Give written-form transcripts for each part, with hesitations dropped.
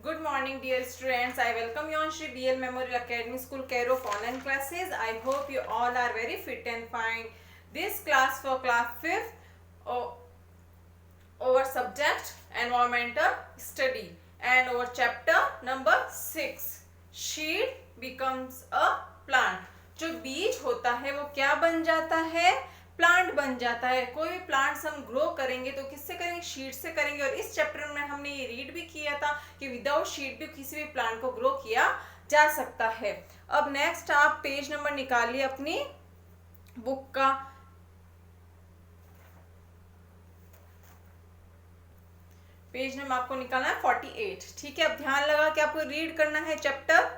Good morning, dear students. I welcome you on Shri BL Memorial Academy School, Care of online classes. I hope you all are very fit and fine. This class for class 5th over subject environmental study and over chapter number 6. Seed becomes a plant. जो बीज होता है वो क्या बन जाता है? Plant बन जाता है। कोई भी प्लांट्स हम ग्रो करेंगे तो किससे करेंगे? शीड से करेंगे। और इस चैप्टर में हमने ये रीड भी किया था कि विदाउट शीड भी किसी भी प्लांट को ग्रो किया जा सकता है। अब नेक्स्ट आप पेज नंबर निकालिए अपनी बुक का। पेज नंबर आपको निकालना है 48। ठीक है, अब ध्यान लगा कि आपको रीड करना है चैप्टर।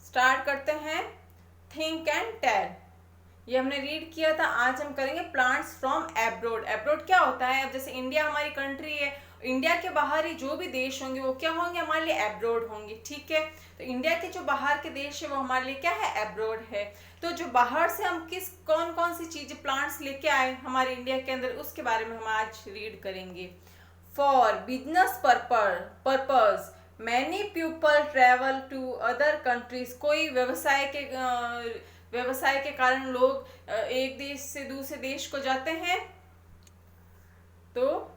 स्टार्ट करते हैं। थिंक एंड टेल, ये हमने रीड किया था। आज हम करेंगे प्लांट्स फ्रॉम एब्रोड। एब्रोड क्या होता है? अब जैसे इंडिया हमारी कंट्री है, इंडिया के बाहर ही जो भी देश होंगे वो क्या होंगे? हमारे लिए एब्रोड होंगे। ठीक है, तो इंडिया के जो बाहर के देश है वो हमारे लिए क्या है? एब्रोड है। तो जो बाहर से हम कौन कौन सी चीजें प्लांट्स लेके आए हमारे इंडिया के अंदर, उसके बारे में हम आज रीड करेंगे। For business purpose many people travel to other countries. कोई व्यवसाय के कारण लोग एक देश से दूसरे देश को जाते हैं। तो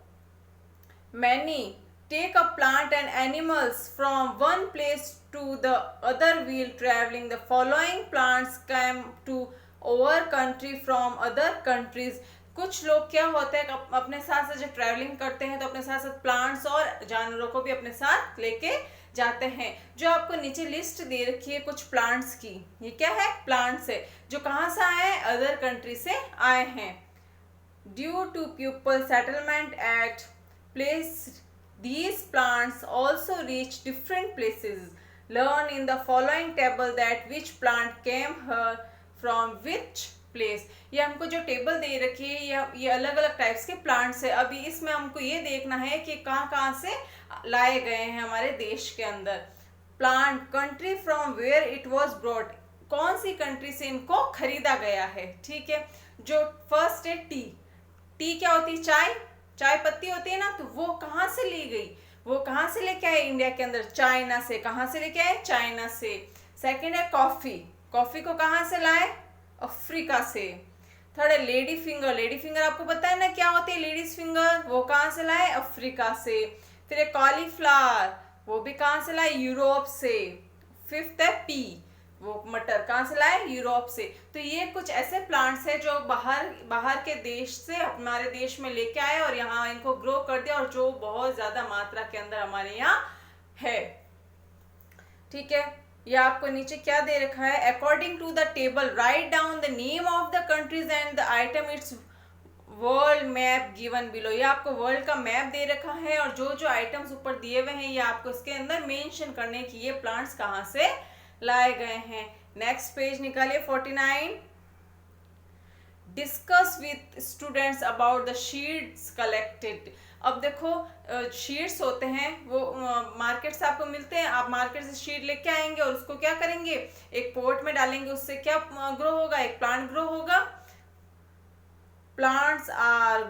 many take a plant and animals from one place to the other while travelling. The following plants came to our country from other countries. कुछ लोग क्या होते हैं अपने साथ साथ जब ट्रैवलिंग करते हैं तो अपने साथ साथ प्लांट्स और जानवरों को भी अपने साथ लेके जाते हैं। जो आपको नीचे लिस्ट दे रखी है कुछ प्लांट्स की, ये क्या है? प्लांट्स है जो कहाँ से आए हैं? अदर कंट्री से आए हैं। Due to people settlement at place these plants also reach different places. Learn in the following table that which plant came here from which place. ये हमको जो टेबल दे रखी है ये अलग अलग टाइप्स के प्लांट्स है। अभी इसमें हमको ये देखना है कि कहाँ कहाँ से लाए गए हैं हमारे देश के अंदर। Plant country from where it was brought, कौन सी कंट्री से इनको खरीदा गया है। ठीक है, जो फर्स्ट है टी। टी क्या होती है? चाय पत्ती होती है ना, तो वो कहाँ से ली गई? वो कहाँ से लेके आए इंडिया के अंदर? चाइना से। कहाँ से लेके आए? चाइना से। सेकंड है कॉफी। कॉफी को कहाँ से लाए? अफ्रीका से। थर्ड है लेडी फिंगर। लेडी फिंगर आपको पता है ना क्या होती है? Ladies finger. वो कहाँ से लाए? अफ्रीका से। फिर है कॉलीफ्लावर, वो भी कहाँ से लाए? यूरोप से। फिफ्थ है पी, वो मटर कहाँ से लाए? यूरोप से। तो ये कुछ ऐसे प्लांट्स है जो बाहर के देश से हमारे देश में लेके आए और यहाँ इनको ग्रो कर दिया और जो बहुत ज्यादा मात्रा के अंदर हमारे यहाँ है। ठीक है, ये आपको नीचे क्या दे रखा है? According to the table write down the name of the countries and the item its world map given below. ये आपको वर्ल्ड का मैप दे रखा है और जो जो आइटम्स ऊपर दिए हुए हैं ये आपको इसके अंदर मेंशन करने की ये प्लांट्स कहाँ से लाए गए हैं। नेक्स्ट पेज निकालिए 49। Discuss with students about the शीड्स collected. अब देखो शीड्स होते हैं वो मार्केट से आपको मिलते हैं। आप मार्केट से शीड लेके आएंगे और उसको क्या करेंगे? एक पॉट में डालेंगे, उससे क्या ग्रो होगा? एक प्लांट ग्रो होगा। Plants are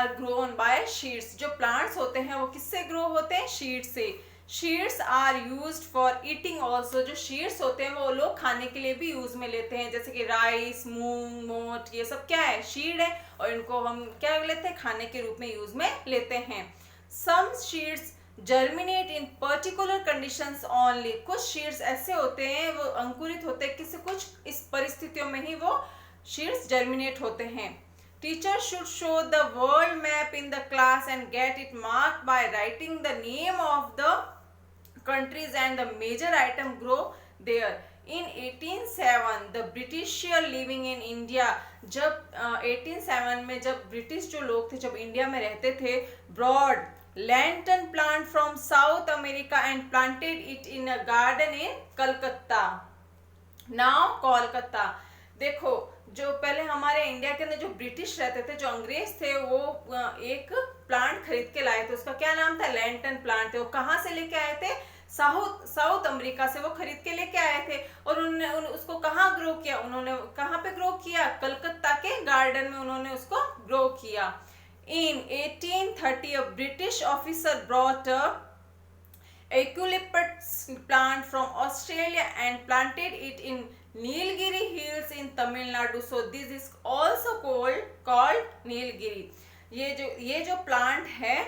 grown by seeds. जो प्लांट्स होते हैं वो किससे ग्रो होते हैं? शीड से। Seeds are used for eating also. जो शीड्स होते हैं वो लोग खाने के लिए भी यूज में लेते हैं, जैसे कि राइस, मूंग, मोठ, ये सब क्या है? शीड है और इनको हम क्या लेते हैं? खाने के रूप में यूज में लेते हैं। Some seeds germinate in particular conditions only. कुछ शीड्स ऐसे होते हैं वो अंकुरित होते हैं किसी कुछ इस परिस्थितियों में ही वो शीड्स जर्मिनेट होते हैं। Teacher should show the world map in the class and get it marked by writing the name of the countries and the major item grow there. In 1807 the British living in India, जब 1807 में जब British जो लोग थे जब India में रहते थे, broad lantern plant from South America and planted it in a garden in Calcutta. Now Kolkata. देखो जो पहले हमारे इंडिया के अंदर जो ब्रिटिश रहते थे, जो अंग्रेज थे, वो एक प्लांट खरीद के लाए थे। उसका क्या नाम था? लैंटन प्लांट थे। वो कहाँ से लेके आए थे? साउथ साउथ अमेरिका से वो खरीद के लेके आए थे और उन्होंने उसको कहाँ ग्रो किया, उन्होंने कहाँ पे ग्रो किया, कलकत्ता के गार्डन में उन्होंने उसको ग्रो किया। In 1830 a British officer brought a eucalyptus plant from Australia and planted it in Nilgiri Hills in Tamil Nadu. So this is also called Nilgiri. ये जो प्लांट है,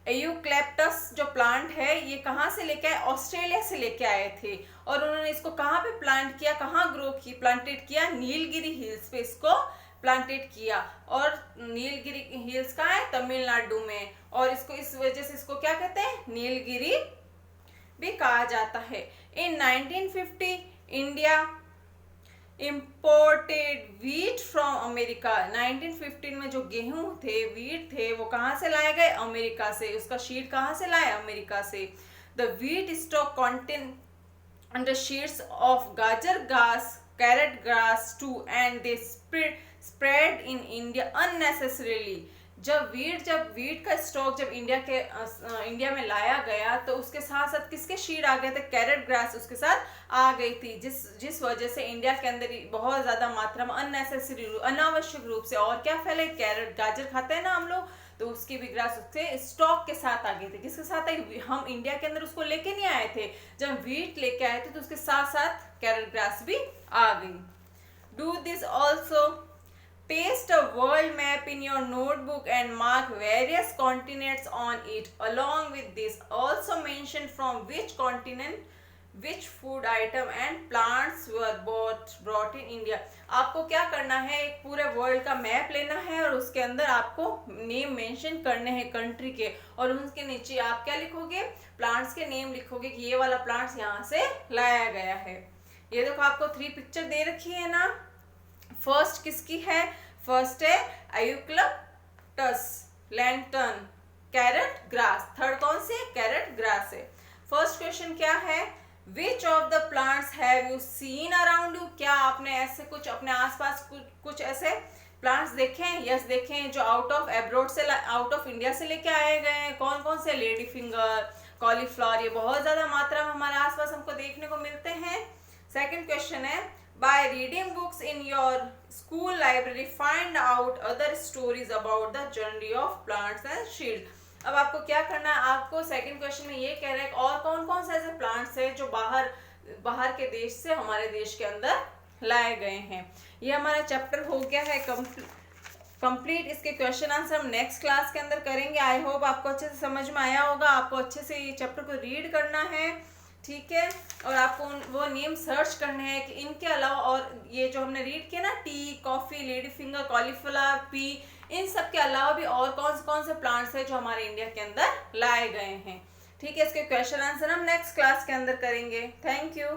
यूकलिप्टस जो प्लांट है, ये कहाँ से लेके आए, ऑस्ट्रेलिया से लेके आए थे और उन्होंने इसको कहाँ पे प्लांट किया, कहाँ ग्रो की प्लांटेड किया, नीलगिरी हिल्स पे इसको प्लांटेड किया। और नीलगिरी हिल्स कहाँ है, तमिलनाडु में, और इसको इस वजह से इसको क्या कहते हैं, नीलगिरी भी कहा जाता है। इन 1950 India imported wheat from America. 1915 में जो गेहूं थे, व्हीट थे, वो कहाँ से लाए गए, अमेरिका से। उसका शीड कहाँ से लाए, अमेरिका से। The wheat stock contain the sheets of gajar grass, carrot grass too, and they spread in India unnecessarily. जब वीट का स्टॉक जब इंडिया में लाया गया तो उसके साथ साथ किसके शीड आ गए थे, कैरेट ग्रास उसके साथ आ गई थी, जिस वजह से इंडिया के अंदर बहुत ज्यादा मात्रा में अनावश्यक रूप से और क्या फैले, कैरेट गाजर खाते हैं ना हम लोग, तो उसकी भी ग्रास उसके स्टॉक के साथ आ गई थी। किसके साथ आई, हम इंडिया के अंदर उसको लेके नहीं आए थे, जब वीट लेके आए थे तो उसके साथ साथ कैरेट ग्रास भी आ गई। Do this also, paste a world map in your notebook and mark various continents on it. Along with this, also mention from which continent which food item and plants were brought in India. आपको क्या करना है, एक पूरे world का map लेना है और उसके अंदर आपको नेम मेंशन करने हैं कंट्री के, और उसके नीचे आप क्या लिखोगे, प्लांट्स के नेम लिखोगे कि ये वाला प्लांट्स यहाँ से लाया गया है। ये देखो आपको 3 पिक्चर दे रखी है ना। फर्स्ट किसकी है, फर्स्ट है eucalyptus, lantern, carrot grass. Third कौन सी है, कैरेट ग्रास है। फर्स्ट क्वेश्चन क्या है, which of the plants have you seen around you. क्या आपने ऐसे कुछ अपने आसपास कुछ ऐसे प्लांट्स देखे हैं, यस देखे हैं, जो आउट ऑफ इंडिया से लेके आए गए हैं। कौन कौन से, लेडी फिंगर, कॉलीफ्लावर, ये बहुत ज्यादा मात्रा में हमारे आसपास हमको देखने को मिलते हैं। सेकंड क्वेश्चन है, by reading books in your school library find out other stories about the journey of plants and seeds. अब आपको क्या करना है, आपको सेकंड क्वेश्चन में ये कह रहे हैं और कौन कौन से ऐसे प्लांट्स हैं जो बाहर के देश से हमारे देश के अंदर लाए गए हैं। ये हमारा चैप्टर हो गया है कंप्लीट। इसके क्वेश्चन आंसर हम नेक्स्ट क्लास के अंदर करेंगे। आई होप आपको अच्छे से समझ में आया होगा। आपको अच्छे से ये चैप्टर को रीड करना है, ठीक है, और आपको वो नेम सर्च करने हैं कि इनके अलावा और ये जो हमने रीड किया ना, tea, coffee, lady finger, cauliflower, pea, इन सब के अलावा भी और कौन से प्लांट्स हैं जो हमारे इंडिया के अंदर लाए गए हैं। ठीक है, इसके क्वेश्चन आंसर हम नेक्स्ट क्लास के अंदर करेंगे। Thank you.